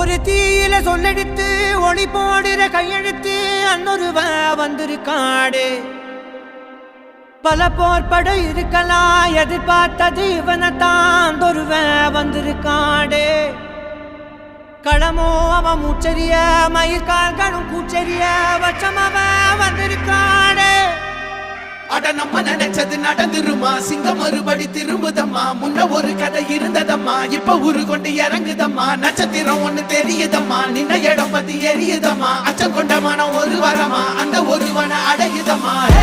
ஒரு தீயில சொல்லெடுத்து ஒளி போடுற கையெழுத்து அன்னொருவ வந்திருக்காடு. பல போர்பட இருக்கலாம் எதிர்பார்த்தது இவனைத்தான் ஒருவ வந்திருக்காடு. களமோ அவன் மூச்சரிய மயிர்கால்களும் கூச்சரிய வச்சம் அவன் வந்திருக்காடு. அட நம்ம நினைச்சது நடந்துருமா, சிங்கம் மறுபடி திரும்புதம்மா. முன்ன ஒரு கதை இருந்ததம்மா, இப்ப ஊரு கொண்டு இறங்குதம்மா. நட்சத்திரம் ஒண்ணு தெரியுதம்மா, நின்ன இடம் பத்தி எரியுதம்மா. அச்சம் கொண்ட மனம் ஒரு வரமா, அந்த ஒருவனை அடையுதம்மா.